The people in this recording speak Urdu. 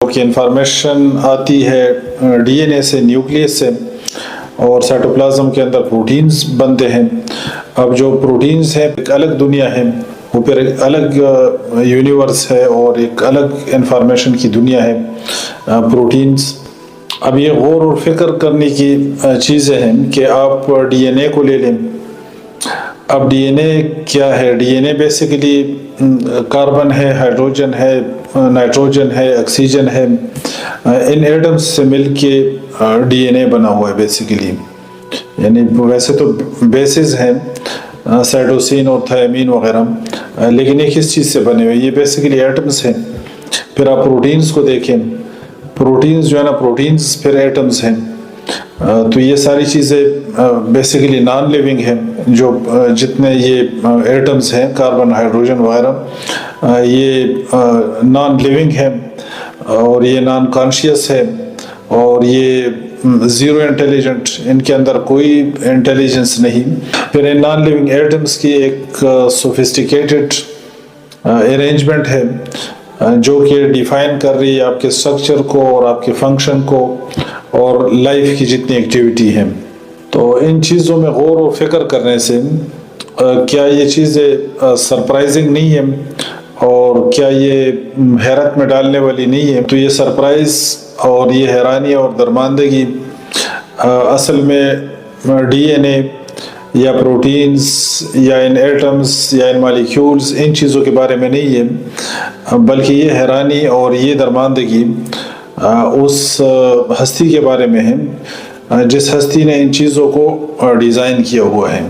کہ انفارمیشن آتی ہے ڈی این اے سے، نیوکلیس سے، اور سائٹوپلازم کے اندر پروٹینز بنتے ہیں۔ اب جو پروٹینز ہیں ایک الگ دنیا ہے، وہ پھر ایک الگ یونیورس ہے اور ایک الگ انفارمیشن کی دنیا ہے پروٹینز۔ اب یہ غور اور فکر کرنے کی چیزیں ہیں کہ آپ ڈی این اے کو لے لیں۔ اب ڈی این اے کیا ہے؟ ڈی این اے بیسیکلی کاربن ہے، ہائیڈروجن ہے، نائٹروجن ہے، آکسیجن ہے، ان ایٹمز سے مل کے ڈی این اے بنا ہوا ہے بیسیکلی۔ یعنی ویسے تو بیسز ہیں سائٹوسین اور تھیامین وغیرہ، لیکن ایک اس چیز سے بنے ہوئے، یہ بیسیکلی ایٹمز ہیں۔ پھر آپ پروٹینز کو دیکھیں، پروٹینز جو ہے نا، پروٹینز پھر ایٹمز ہیں۔ تو یہ ساری چیزیں بیسیکلی نان لیونگ ہیں، جو جتنے یہ ایٹمز ہیں کاربن، ہائیڈروجن وغیرہ، یہ نان لیونگ ہیں اور یہ نان کانشیس ہے، اور یہ زیرو انٹیلیجنٹ، ان کے اندر کوئی انٹیلیجنس نہیں۔ پھر ان نان لیونگ ایٹمز کی ایک سوفسٹیکیٹڈ ارینجمنٹ ہے جو کہ ڈیفائن کر رہی ہے آپ کے سٹرکچر کو اور آپ کے فنکشن کو اور لائف کی جتنی ایکٹیویٹی ہیں۔ تو ان چیزوں میں غور و فکر کرنے سے کیا یہ چیزیں سرپرائزنگ نہیں ہیں اور کیا یہ حیرت میں ڈالنے والی نہیں ہے؟ تو یہ سرپرائز اور یہ حیرانی اور درماندگی اصل میں ڈی این اے یا پروٹینز یا ان ایٹمز یا ان مالیکیولز، ان چیزوں کے بارے میں نہیں ہے، بلکہ یہ حیرانی اور یہ درماندگی اس ہستی کے بارے میں ہے جس ہستی نے ان چیزوں کو ڈیزائن کیا ہوا ہے۔